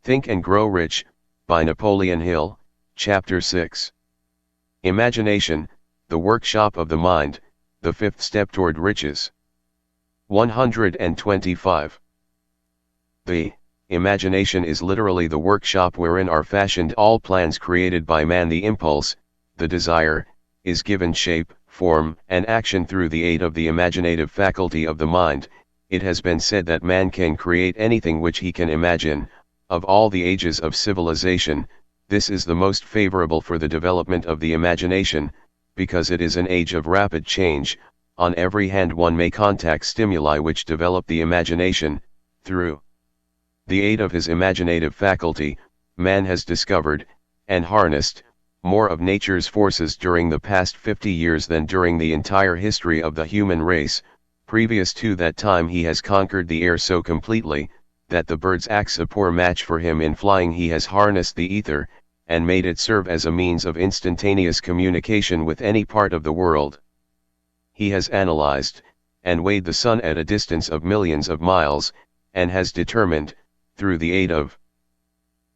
Think and Grow Rich, by Napoleon Hill, Chapter 6. Imagination, the workshop of the mind, the fifth step toward riches. 125. The imagination is literally the workshop wherein are fashioned all plans created by man. The impulse, the desire, is given shape, form, and action through the aid of the imaginative faculty of the mind. It has been said that man can create anything which he can imagine. Of all the ages of civilization, this is the most favorable for the development of the imagination, because it is an age of rapid change. On every hand one may contact stimuli which develop the imagination. Through the aid of his imaginative faculty, man has discovered, and harnessed, more of nature's forces during the past 50 years than during the entire history of the human race. Previous to that time he has conquered the air so completely, that the bird's axe a poor match for him. In flying he has harnessed the ether, and made it serve as a means of instantaneous communication with any part of the world. He has analyzed, and weighed the sun at a distance of millions of miles, and has determined, through the aid of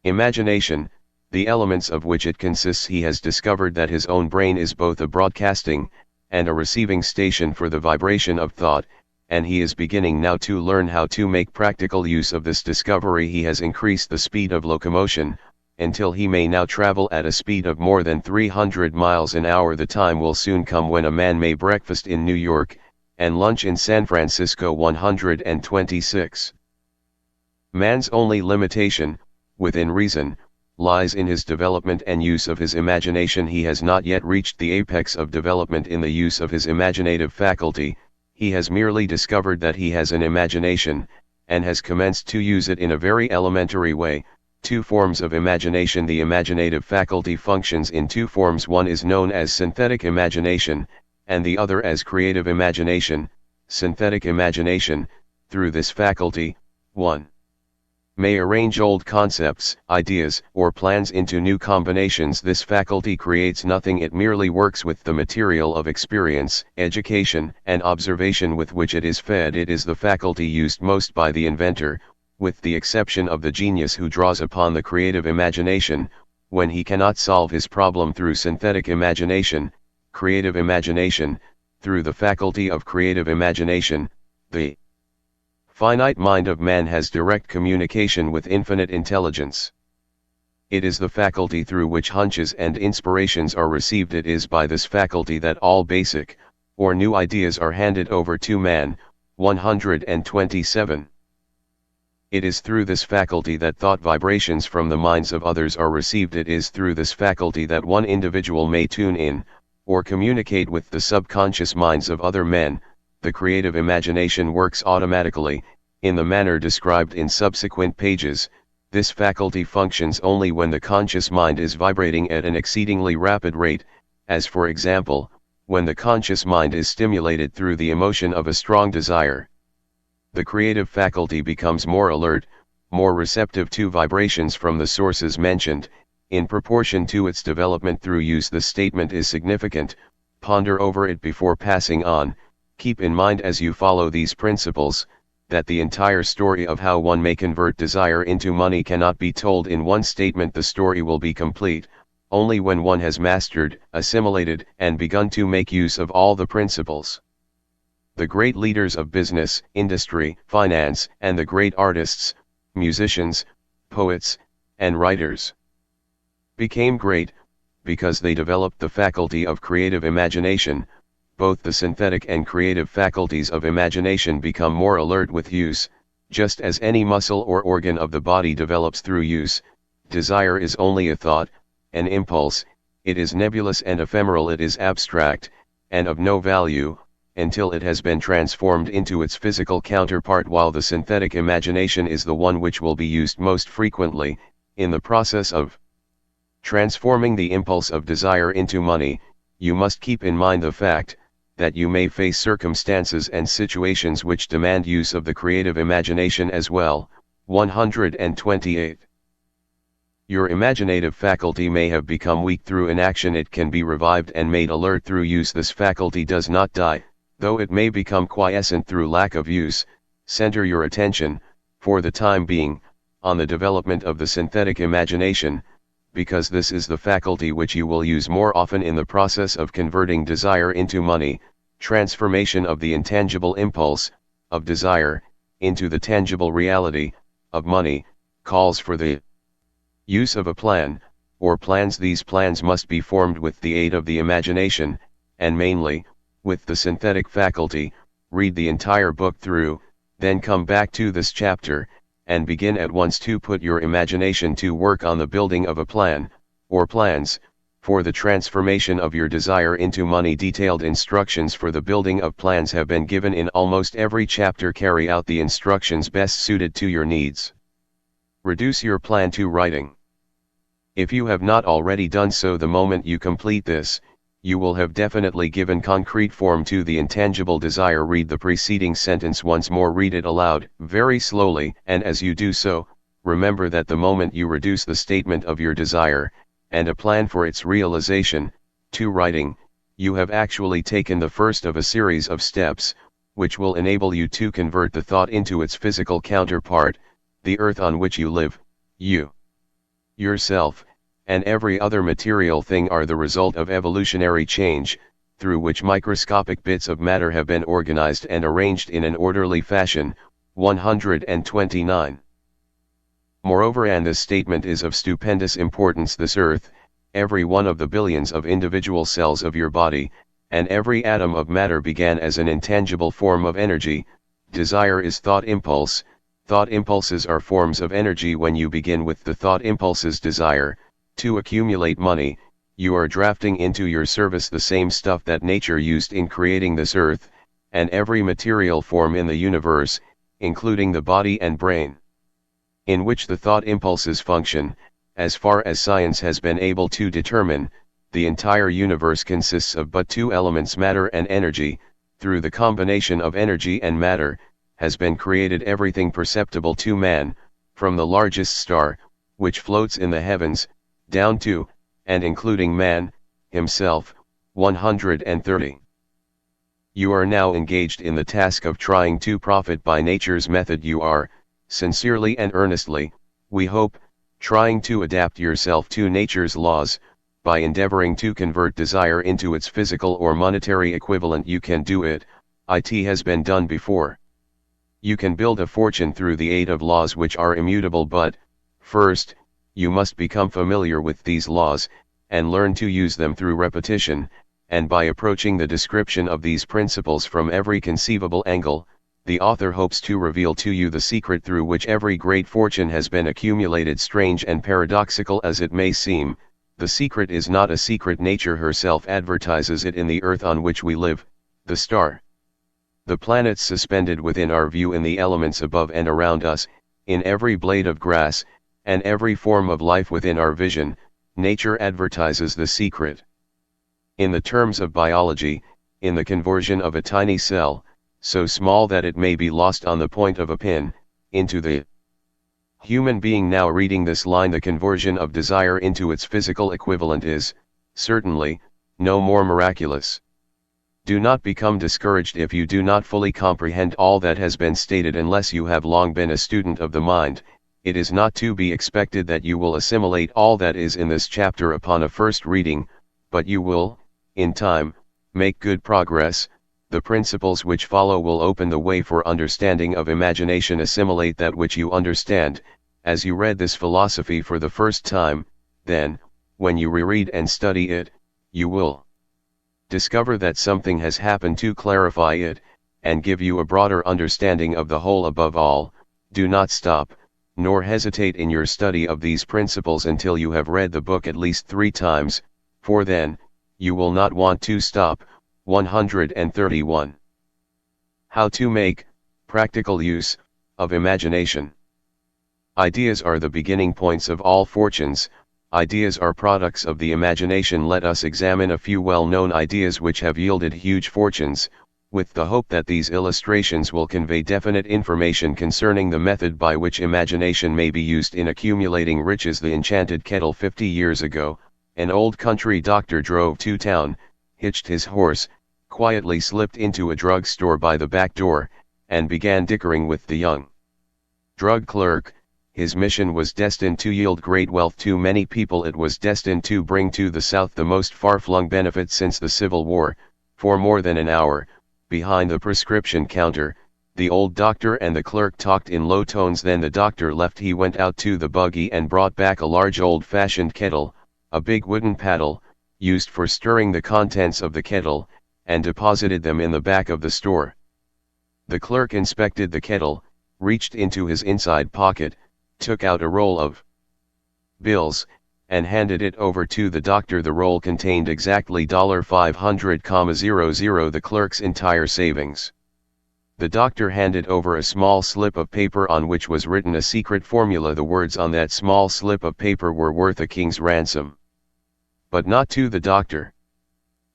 imagination, the elements of which it consists. He has discovered that his own brain is both a broadcasting, and a receiving station for the vibration of thought, and he is beginning now to learn how to make practical use of this discovery. He has increased the speed of locomotion, until he may now travel at a speed of more than 300 miles an hour. The time will soon come when a man may breakfast in New York, and lunch in San Francisco. 126. Man's only limitation, within reason, lies in his development and use of his imagination. He has not yet reached the apex of development in the use of his imaginative faculty. He has merely discovered that he has an imagination, and has commenced to use it in a very elementary way. Two forms of imagination. The imaginative faculty functions in two forms. One is known as synthetic imagination, and the other as creative imagination. Synthetic imagination, through this faculty, one may arrange old concepts, ideas, or plans into new combinations. This faculty creates nothing, it merely works with the material of experience, education, and observation with which it is fed. It is the faculty used most by the inventor, with the exception of the genius who draws upon the creative imagination, when he cannot solve his problem through synthetic imagination. Creative imagination, through the faculty of creative imagination, the finite mind of man has direct communication with infinite intelligence. It is the faculty through which hunches and inspirations are received. It is by this faculty that all basic, or new ideas are handed over to man. 127. It is through this faculty that thought vibrations from the minds of others are received. It is through this faculty that one individual may tune in, or communicate with the subconscious minds of other men. The creative imagination works automatically, in the manner described in subsequent pages. This faculty functions only when the conscious mind is vibrating at an exceedingly rapid rate, as for example, when the conscious mind is stimulated through the emotion of a strong desire. The creative faculty becomes more alert, more receptive to vibrations from the sources mentioned, in proportion to its development through use. The statement is significant. Ponder over it before passing on. Keep in mind as you follow these principles, that the entire story of how one may convert desire into money cannot be told in one statement. The story will be complete only when one has mastered, assimilated, and begun to make use of all the principles. The great leaders of business, industry, finance, and the great artists, musicians, poets, and writers became great, because they developed the faculty of creative imagination. Both the synthetic and creative faculties of imagination become more alert with use, just as any muscle or organ of the body develops through use. Desire is only a thought, an impulse. It is nebulous and ephemeral. It is abstract, and of no value, until it has been transformed into its physical counterpart, while the synthetic imagination is the one which will be used most frequently. In the process of transforming the impulse of desire into money, you must keep in mind the fact that you may face circumstances and situations which demand use of the creative imagination as well. 128. Your imaginative faculty may have become weak through inaction. It can be revived and made alert through use. This faculty does not die, though it may become quiescent through lack of use. Center your attention, for the time being, on the development of the synthetic imagination, because this is the faculty which you will use more often in the process of converting desire into money. Transformation of the intangible impulse, of desire, into the tangible reality, of money, calls for the use of a plan, or plans. These plans must be formed with the aid of the imagination, and mainly, with the synthetic faculty. Read the entire book through, then come back to this chapter, and begin at once to put your imagination to work on the building of a plan, or plans, for the transformation of your desire into money. Detailed instructions for the building of plans have been given in almost every chapter. Carry out the instructions best suited to your needs. Reduce your plan to writing. If you have not already done so, the moment you complete this, you will have definitely given concrete form to the intangible desire. Read the preceding sentence once more. Read it aloud, very slowly, and as you do so, remember that the moment you reduce the statement of your desire, and a plan for its realization, to writing, you have actually taken the first of a series of steps, which will enable you to convert the thought into its physical counterpart. The earth on which you live, you, yourself, and every other material thing are the result of evolutionary change, through which microscopic bits of matter have been organized and arranged in an orderly fashion. 129. Moreover, and this statement is of stupendous importance, this earth, every one of the billions of individual cells of your body, and every atom of matter began as an intangible form of energy. Desire is thought impulse. Thought impulses are forms of energy. When you begin with the thought impulses desire, to accumulate money, you are drafting into your service the same stuff that nature used in creating this earth, and every material form in the universe, including the body and brain, in which the thought impulses function. As far as science has been able to determine, the entire universe consists of but two elements, matter and energy. Through the combination of energy and matter, has been created everything perceptible to man, from the largest star, which floats in the heavens, down to, and including man, himself. 130. You are now engaged in the task of trying to profit by nature's method. You are, sincerely and earnestly, we hope, trying to adapt yourself to nature's laws, by endeavoring to convert desire into its physical or monetary equivalent. You can do it. It has been done before. You can build a fortune through the aid of laws which are immutable, but, first, you must become familiar with these laws, and learn to use them through repetition, and by approaching the description of these principles from every conceivable angle, the author hopes to reveal to you the secret through which every great fortune has been accumulated. Strange and paradoxical as it may seem, the secret is not a secret. Nature herself advertises it in the earth on which we live, the star, the planets suspended within our view, in the elements above and around us, in every blade of grass, and every form of life within our vision. Nature advertises the secret. In the terms of biology, in the conversion of a tiny cell, so small that it may be lost on the point of a pin, into the human being. Now reading this line, the conversion of desire into its physical equivalent is, certainly, no more miraculous. Do not become discouraged if you do not fully comprehend all that has been stated, unless you have long been a student of the mind. It is not to be expected that you will assimilate all that is in this chapter upon a first reading, but you will, in time, make good progress. The principles which follow will open the way for understanding of imagination. Assimilate that which you understand, as you read this philosophy for the first time. Then, when you reread and study it, you will discover that something has happened to clarify it, and give you a broader understanding of the whole. Above all, do not stop, nor hesitate in your study of these principles until you have read the book at least 3 times, for then, you will not want to stop. 131. How to make practical use of imagination. Ideas are the beginning points of all fortunes. Ideas are products of the imagination. Let us examine a few well-known ideas which have yielded huge fortunes, with the hope that these illustrations will convey definite information concerning the method by which imagination may be used in accumulating riches. The enchanted kettle. 50 years ago, an old country doctor drove to town, hitched his horse, quietly slipped into a drug store by the back door, and began dickering with the young drug clerk. his mission was destined to yield great wealth to many people. It was destined to bring to the South the most far-flung benefits since the Civil War. For more than an hour, behind the prescription counter, the old doctor and the clerk talked in low tones. Then the doctor left. He went out to the buggy and brought back a large old-fashioned kettle, a big wooden paddle, used for stirring the contents of the kettle, and deposited them in the back of the store. The clerk inspected the kettle, reached into his inside pocket, took out a roll of bills, and handed it over to the doctor. The roll contained exactly $500,00, the clerk's entire savings. The doctor handed over a small slip of paper on which was written a secret formula. The words on that small slip of paper were worth a king's ransom. But not to the doctor.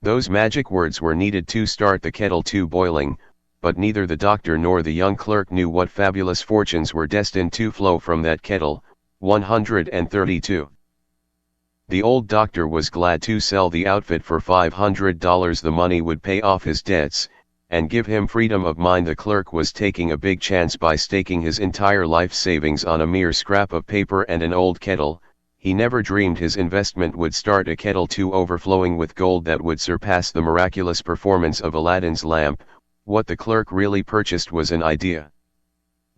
Those magic words were needed to start the kettle to boiling, but neither the doctor nor the young clerk knew what fabulous fortunes were destined to flow from that kettle. 132. The old doctor was glad to sell the outfit for $500. The money would pay off his debts, and give him freedom of mind. The clerk was taking a big chance by staking his entire life savings on a mere scrap of paper and an old kettle. He never dreamed his investment would start a kettle to overflowing with gold that would surpass the miraculous performance of Aladdin's lamp. What the clerk really purchased was an idea.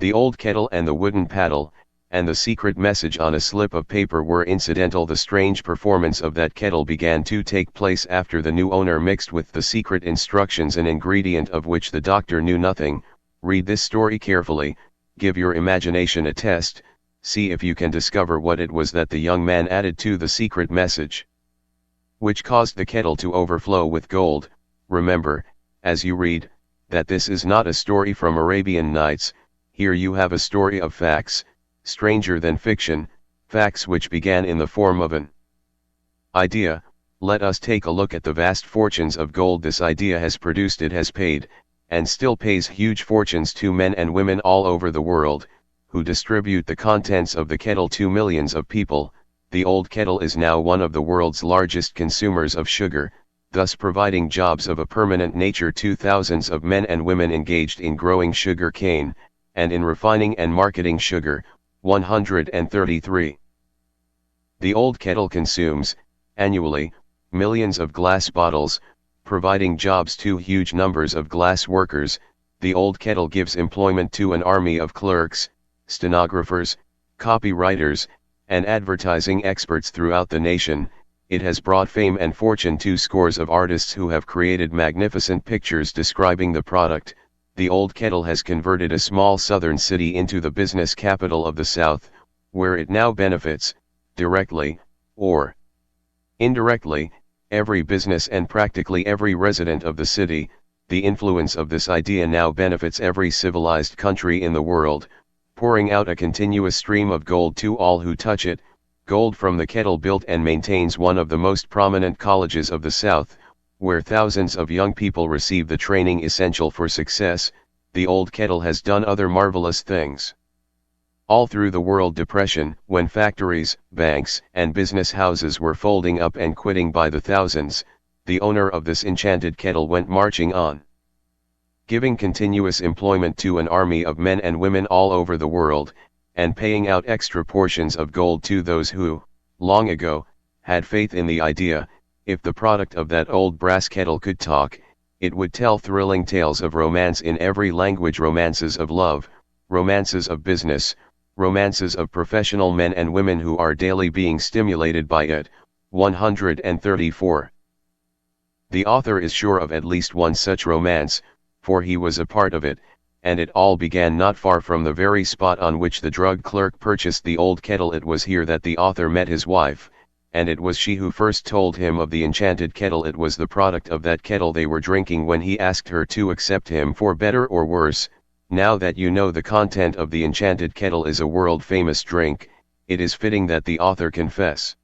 The old kettle and the wooden paddle, and the secret message on a slip of paper were incidental. The strange performance of that kettle began to take place after the new owner mixed with the secret instructions an ingredient of which the doctor knew nothing. Read this story carefully, give your imagination a test, see if you can discover what it was that the young man added to the secret message, which caused the kettle to overflow with gold. Remember, as you read, that this is not a story from Arabian Nights. Here you have a story of facts, stranger than fiction, facts which began in the form of an idea. Let us take a look at the vast fortunes of gold this idea has produced. It has paid, and still pays, huge fortunes to men and women all over the world, who distribute the contents of the kettle to millions of people. The old kettle is now one of the world's largest consumers of sugar, thus providing jobs of a permanent nature to thousands of men and women engaged in growing sugar cane, and in refining and marketing sugar. 133. The old kettle consumes, annually, millions of glass bottles, providing jobs to huge numbers of glass workers. The old kettle gives employment to an army of clerks, stenographers, copywriters, and advertising experts throughout the nation. It has brought fame and fortune to scores of artists who have created magnificent pictures describing the product. The old kettle has converted a small southern city into the business capital of the South, where it now benefits, directly, or indirectly, every business and practically every resident of the city. The influence of this idea now benefits every civilized country in the world, pouring out a continuous stream of gold to all who touch it. Gold from the kettle built and maintains one of the most prominent colleges of the South, where thousands of young people receive the training essential for success. The old kettle has done other marvelous things. All through the world depression, when factories, banks, and business houses were folding up and quitting by the thousands, the owner of this enchanted kettle went marching on, giving continuous employment to an army of men and women all over the world, and paying out extra portions of gold to those who, long ago, had faith in the idea. If the product of that old brass kettle could talk, it would tell thrilling tales of romance in every language, romances of love, romances of business, romances of professional men and women who are daily being stimulated by it. 134. The author is sure of at least one such romance, for he was a part of it, and it all began not far from the very spot on which the drug clerk purchased the old kettle. It was here that the author met his wife, and it was she who first told him of the enchanted kettle. It was the product of that kettle they were drinking when he asked her to accept him for better or worse. Now that you know the content of the enchanted kettle is a world-famous drink, it is fitting that the author confess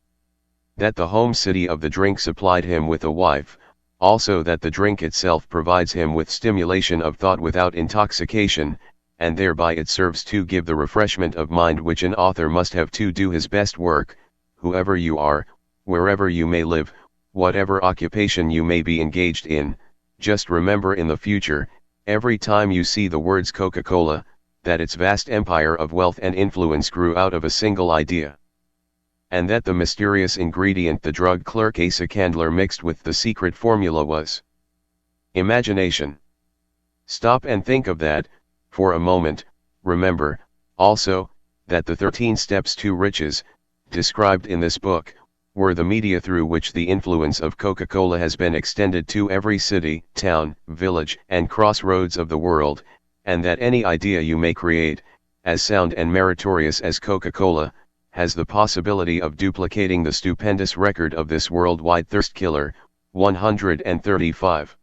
that the home city of the drink supplied him with a wife, also that the drink itself provides him with stimulation of thought without intoxication, and thereby it serves to give the refreshment of mind which an author must have to do his best work. Whoever you are, wherever you may live, whatever occupation you may be engaged in, just remember in the future, every time you see the words Coca-Cola, that its vast empire of wealth and influence grew out of a single idea. And that the mysterious ingredient the drug clerk Asa Candler mixed with the secret formula was imagination. Stop and think of that, for a moment. Remember, also, that the 13 steps to riches, described in this book, were the media through which the influence of Coca-Cola has been extended to every city, town, village, and crossroads of the world, and that any idea you may create, as sound and meritorious as Coca-Cola, has the possibility of duplicating the stupendous record of this worldwide thirst killer. 135.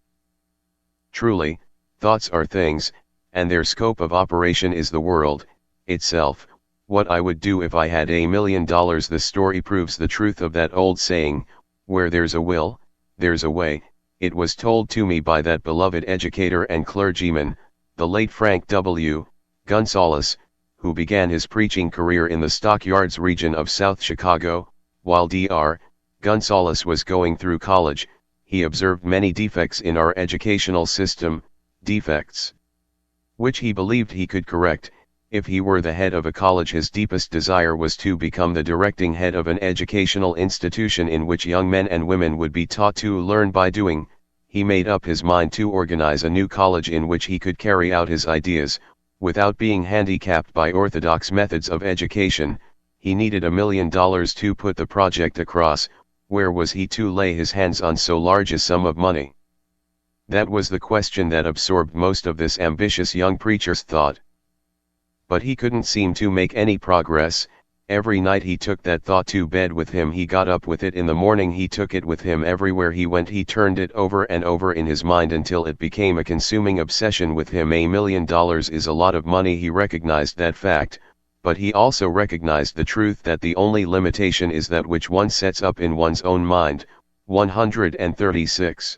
Truly, thoughts are things, and their scope of operation is the world itself. What I would do if I had $1 million. The story proves the truth of that old saying, where there's a will, there's a way. It was told to me by that beloved educator and clergyman, the late Frank W. Gonzales, who began his preaching career in the Stockyards region of South Chicago. While Dr. Gonzales was going through college, he observed many defects in our educational system, defects which he believed he could correct. If he were the head of a college, his deepest desire was to become the directing head of an educational institution in which young men and women would be taught to learn by doing. He made up his mind to organize a new college in which he could carry out his ideas, without being handicapped by orthodox methods of education. He needed $1 million to put the project across. Where was he to lay his hands on so large a sum of money? That was the question that absorbed most of this ambitious young preacher's thought. But he couldn't seem to make any progress. Every night he took that thought to bed with him. He got up with it in the morning. He took it with him everywhere he went. He turned it over and over in his mind until it became a consuming obsession with him. $1 million is a lot of money. He recognized that fact, but he also recognized the truth that the only limitation is that which one sets up in one's own mind. 136.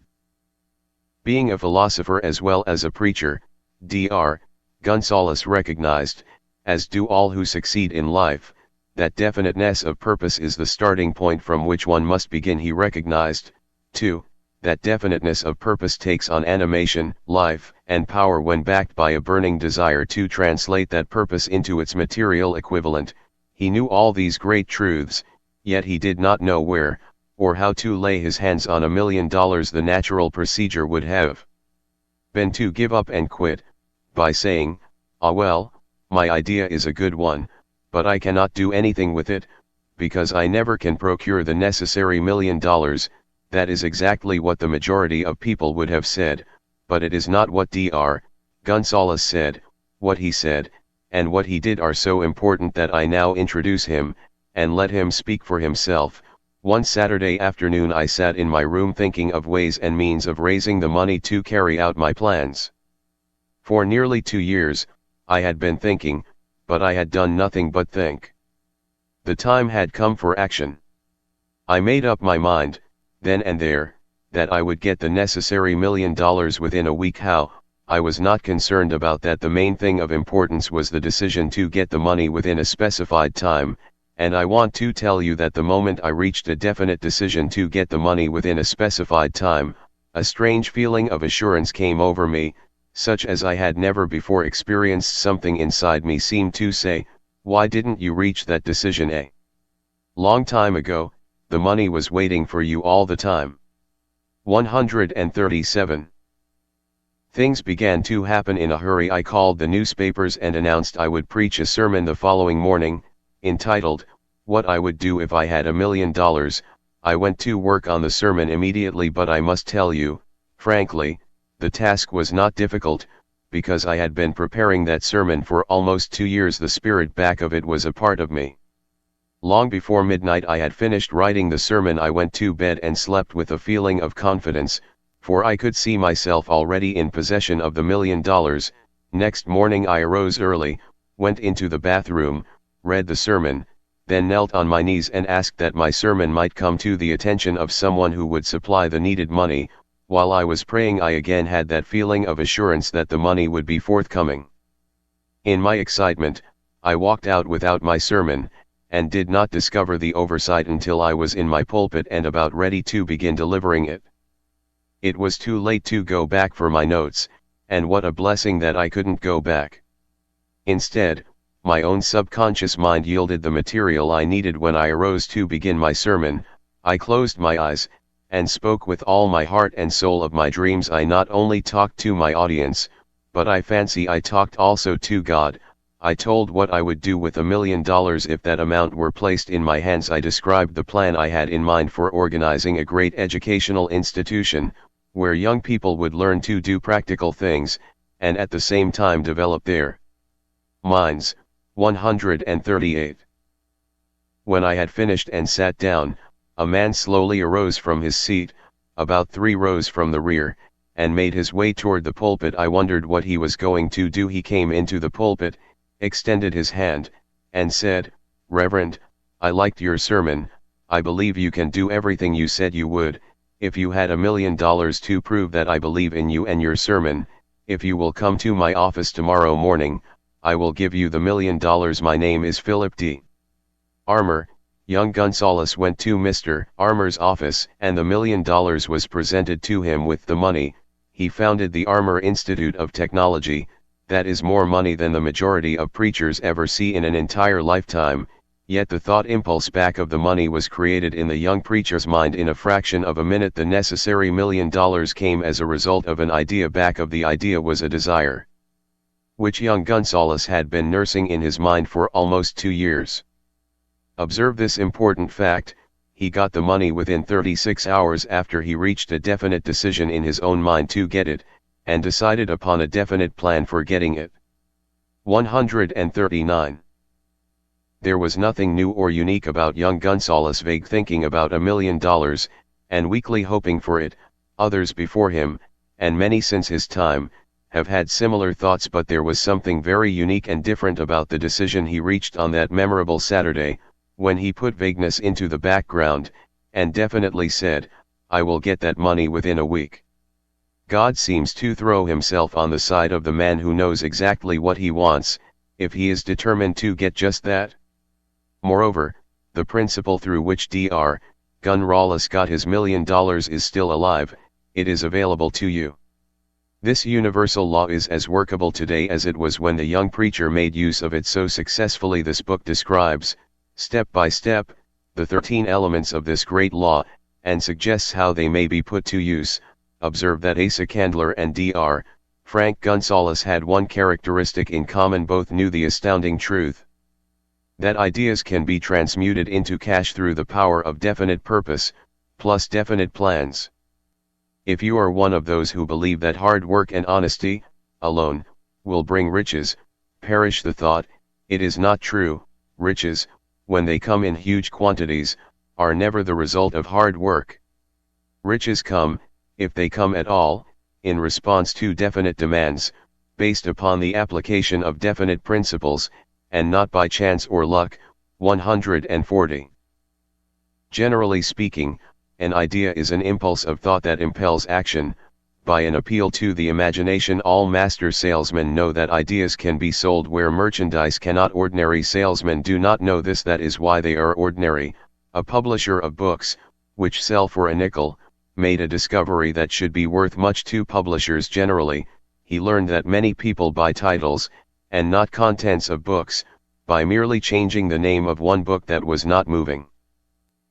Being a philosopher as well as a preacher, Dr. Gonzales recognized, as do all who succeed in life, that definiteness of purpose is the starting point from which one must begin. He recognized, too, that definiteness of purpose takes on animation, life, and power when backed by a burning desire to translate that purpose into its material equivalent. He knew all these great truths, yet he did not know where, or how to lay his hands on $1 million. The natural procedure would have been to give up and quit, by saying, "Ah well, my idea is a good one, but I cannot do anything with it, because I never can procure the necessary $1 million." That is exactly what the majority of people would have said, but it is not what Dr. Gonzales said. What he said, and what he did are so important that I now introduce him, and let him speak for himself. One Saturday afternoon I sat in my room thinking of ways and means of raising the money to carry out my plans. For nearly 2 years, I had been thinking, but I had done nothing but think. The time had come for action. I made up my mind, then and there, that I would get the necessary $1 million within a week. How? I was not concerned about that. The main thing of importance was the decision to get the money within a specified time, and I want to tell you that the moment I reached a definite decision to get the money within a specified time, a strange feeling of assurance came over me, such as I had never before experienced. Something inside me seemed to say, "Why didn't you reach that decision a long time ago? The money was waiting for you all the time." 137. Things began to happen in a hurry. I called the newspapers and announced I would preach a sermon the following morning, entitled, "What I Would Do If I Had $1 Million." I went to work on the sermon immediately, but I must tell you, frankly, the task was not difficult, because I had been preparing that sermon for almost 2 years. The spirit back of it was a part of me. Long before midnight I had finished writing the sermon. I went to bed and slept with a feeling of confidence, for I could see myself already in possession of the $1 million. Next morning I arose early, went into the bathroom, read the sermon, then knelt on my knees and asked that my sermon might come to the attention of someone who would supply the needed money. While I was praying I again had that feeling of assurance that the money would be forthcoming. In my excitement, I walked out without my sermon, and did not discover the oversight until I was in my pulpit and about ready to begin delivering it. It was too late to go back for my notes, and what a blessing that I couldn't go back. Instead, my own subconscious mind yielded the material I needed when I arose to begin my sermon. I closed my eyes, and spoke with all my heart and soul of my dreams. I not only talked to my audience, but I fancy I talked also to God. I told what I would do with $1 million if that amount were placed in my hands. I described the plan I had in mind for organizing a great educational institution, where young people would learn to do practical things, and at the same time develop their minds. 138. When I had finished and sat down, a man slowly arose from his seat, about 3 rows from the rear, and made his way toward the pulpit. I wondered what he was going to do. He came into the pulpit, extended his hand, and said, "Reverend, I liked your sermon. I believe you can do everything you said you would. If you had $1 million to prove that I believe in you and your sermon, if you will come to my office tomorrow morning, I will give you the $1 million. My name is Philip D. Armour." Young Gonzalez went to Mr. Armour's office, and the $1 million was presented to him. With the money, he founded the Armour Institute of Technology. That is more money than the majority of preachers ever see in an entire lifetime, yet the thought impulse back of the money was created in the young preacher's mind in a fraction of a minute. The necessary $1 million came as a result of an idea. Back of the idea was a desire, which young Gonzalez had been nursing in his mind for almost 2 years. Observe this important fact: he got the money within 36 hours after he reached a definite decision in his own mind to get it, and decided upon a definite plan for getting it. 139. There was nothing new or unique about young Gonzalez' vague thinking about $1 million, and weakly hoping for it. Others before him, and many since his time, have had similar thoughts, but there was something very unique and different about the decision he reached on that memorable Saturday, when he put vagueness into the background, and definitely said, "I will get that money within a week." God seems to throw himself on the side of the man who knows exactly what he wants, if he is determined to get just that. Moreover, the principle through which Dr. Gonzalez got his $1 million is still alive. It is available to you. This universal law is as workable today as it was when the young preacher made use of it so successfully. This book describes, step by step, the 13 elements of this great law, and suggests how they may be put to use. Observe that Asa Candler and Dr. Frank Gonzalez had one characteristic in common: both knew the astounding truth that ideas can be transmuted into cash through the power of definite purpose, plus definite plans. If you are one of those who believe that hard work and honesty, alone, will bring riches, perish the thought. It is not true. Riches, when they come in huge quantities, are never the result of hard work. Riches come, if they come at all, in response to definite demands, based upon the application of definite principles, and not by chance or luck. 140. Generally speaking, an idea is an impulse of thought that impels action, by an appeal to the imagination. All master salesmen know that ideas can be sold where merchandise cannot. Ordinary salesmen do not know this. That is why they are ordinary. A publisher of books, which sell for a nickel, made a discovery that should be worth much to publishers generally. He learned that many people buy titles, and not contents of books, by merely changing the name of one book that was not moving.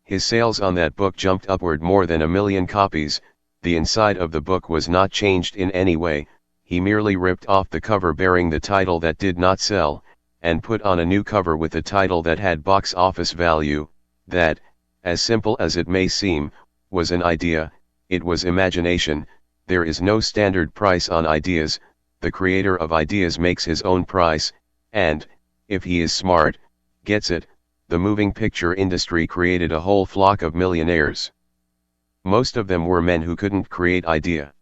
His sales on that book jumped upward more than 1 million copies. The inside of the book was not changed in any way. He merely ripped off the cover bearing the title that did not sell, and put on a new cover with a title that had box office value. That, as simple as it may seem, was an idea. It was imagination. There is no standard price on ideas. The creator of ideas makes his own price, and, if he is smart, gets it. The moving picture industry created a whole flock of millionaires. Most of them were men who couldn't create idea,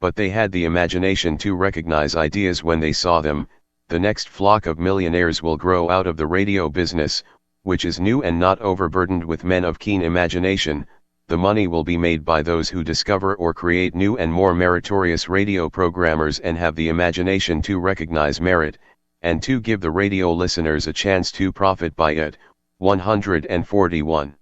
but they had the imagination to recognize ideas when they saw them. The next flock of millionaires will grow out of the radio business, which is new and not overburdened with men of keen imagination. The money will be made by those who discover or create new and more meritorious radio programmers and have the imagination to recognize merit, and to give the radio listeners a chance to profit by it. 141.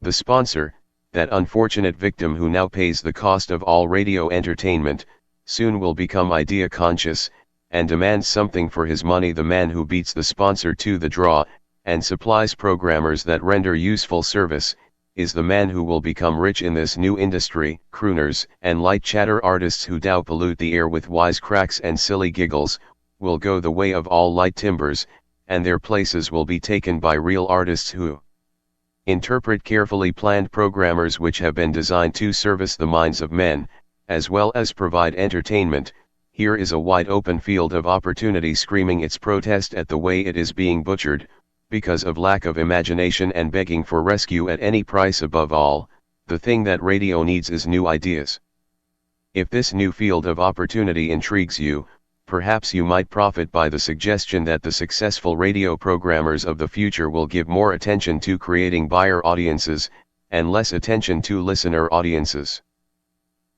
The sponsor, that unfortunate victim who now pays the cost of all radio entertainment, soon will become idea conscious, and demands something for his money. The man who beats the sponsor to the draw, and supplies programmers that render useful service, is the man who will become rich in this new industry. Crooners and light chatter artists who pollute the air with wisecracks and silly giggles, will go the way of all light timbers, and their places will be taken by real artists who interpret carefully planned programmers which have been designed to service the minds of men, as well as provide entertainment. Here is a wide open field of opportunity screaming its protest at the way it is being butchered, because of lack of imagination and begging for rescue at any price. Above all, the thing that radio needs is new ideas. If this new field of opportunity intrigues you, perhaps you might profit by the suggestion that the successful radio programmers of the future will give more attention to creating buyer audiences, and less attention to listener audiences.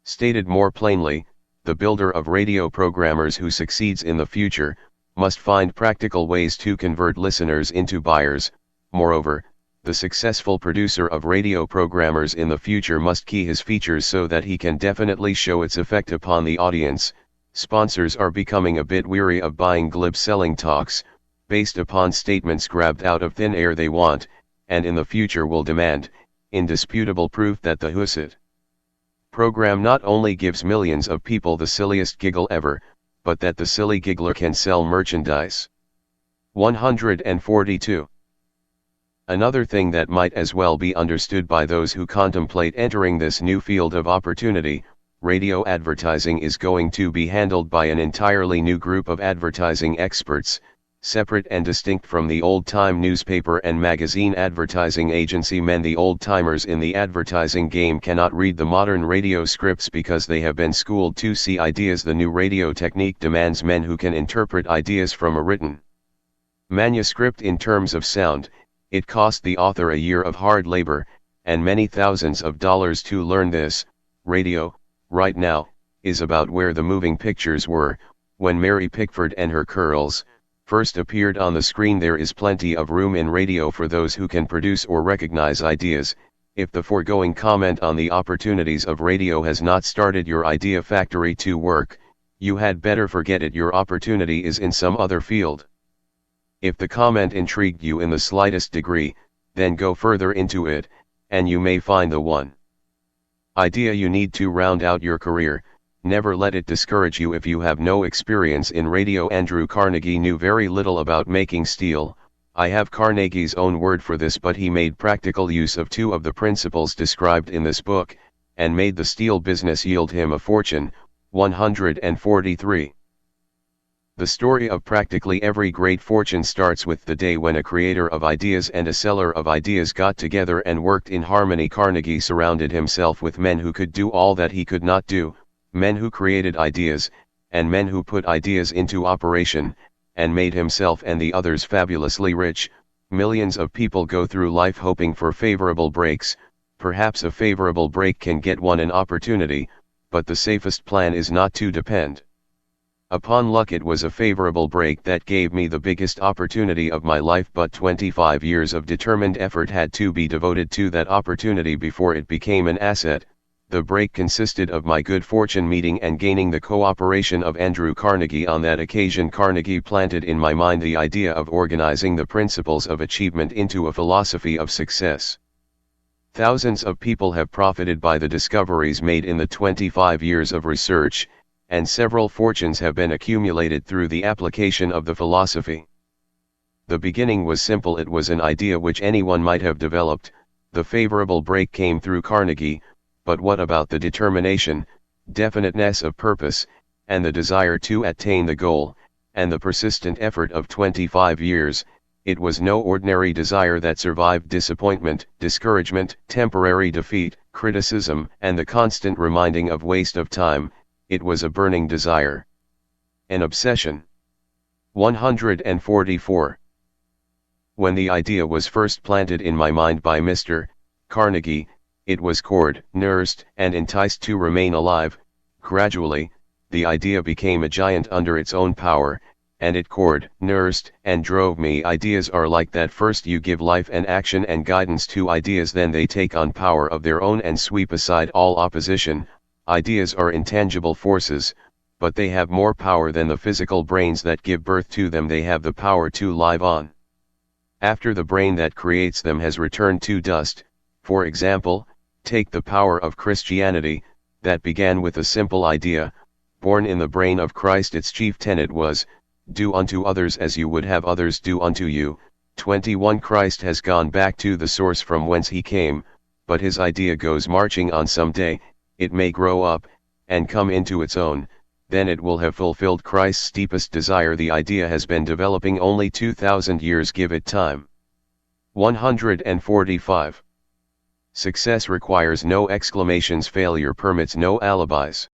Stated more plainly, the builder of radio programmers who succeeds in the future, must find practical ways to convert listeners into buyers. Moreover, the successful producer of radio programmers in the future must key his features so that he can definitely show its effect upon the audience. Sponsors are becoming a bit weary of buying glib selling talks, based upon statements grabbed out of thin air. They want, and in the future will demand, indisputable proof that the Husit program not only gives millions of people the silliest giggle ever, but that the silly giggler can sell merchandise. 142. Another thing that might as well be understood by those who contemplate entering this new field of opportunity: radio advertising is going to be handled by an entirely new group of advertising experts, separate and distinct from the old-time newspaper and magazine advertising agency men. The old-timers in the advertising game cannot read the modern radio scripts because they have been schooled to see ideas. The new radio technique demands men who can interpret ideas from a written manuscript in terms of sound. It cost the author a year of hard labor, and many thousands of dollars to learn this. Radio, right now, is about where the moving pictures were, when Mary Pickford and her curls first appeared on the screen. There is plenty of room in radio for those who can produce or recognize ideas. If the foregoing comment on the opportunities of radio has not started your idea factory to work, you had better forget it. Your opportunity is in some other field. If the comment intrigued you in the slightest degree, then go further into it, and you may find the one idea you need to round out your career. Never let it discourage you if you have no experience in radio. Andrew Carnegie knew very little about making steel. I have Carnegie's own word for this, but he made practical use of two of the principles described in this book, and made the steel business yield him a fortune. 143. The story of practically every great fortune starts with the day when a creator of ideas and a seller of ideas got together and worked in harmony. Carnegie surrounded himself with men who could do all that he could not do, men who created ideas, and men who put ideas into operation, and made himself and the others fabulously rich. Millions of people go through life hoping for favorable breaks. Perhaps a favorable break can get one an opportunity, but the safest plan is not to depend upon luck. It was a favorable break that gave me the biggest opportunity of my life, but 25 years of determined effort had to be devoted to that opportunity before it became an asset. The break consisted of my good fortune meeting and gaining the cooperation of Andrew Carnegie. On that occasion, Carnegie planted in my mind the idea of organizing the principles of achievement into a philosophy of success. Thousands of people have profited by the discoveries made in the 25 years of research, and several fortunes have been accumulated through the application of the philosophy. The beginning was simple. It was an idea which anyone might have developed. The favorable break came through Carnegie. But what about the determination, definiteness of purpose, and the desire to attain the goal, and the persistent effort of 25 years? It was no ordinary desire that survived disappointment, discouragement, temporary defeat, criticism, and the constant reminding of waste of time. It was a burning desire, an obsession. 144. When the idea was first planted in my mind by Mr. Carnegie, it was cored, nursed, and enticed to remain alive. Gradually, the idea became a giant under its own power, and it cored, nursed, and drove me. Ideas are like that. First you give life and action and guidance to ideas, then they take on power of their own and sweep aside all opposition. Ideas are intangible forces, but they have more power than the physical brains that give birth to them. They have the power to live on. After the brain that creates them has returned to dust, for example, take the power of Christianity, that began with a simple idea, born in the brain of Christ. Its chief tenet was, do unto others as you would have others do unto you. 21 Christ has gone back to the source from whence he came, but his idea goes marching on. Someday, it may grow up, and come into its own, then it will have fulfilled Christ's deepest desire. The idea has been developing only 2,000 years. Give it time. 145. Success requires no exclamations. Failure permits no alibis.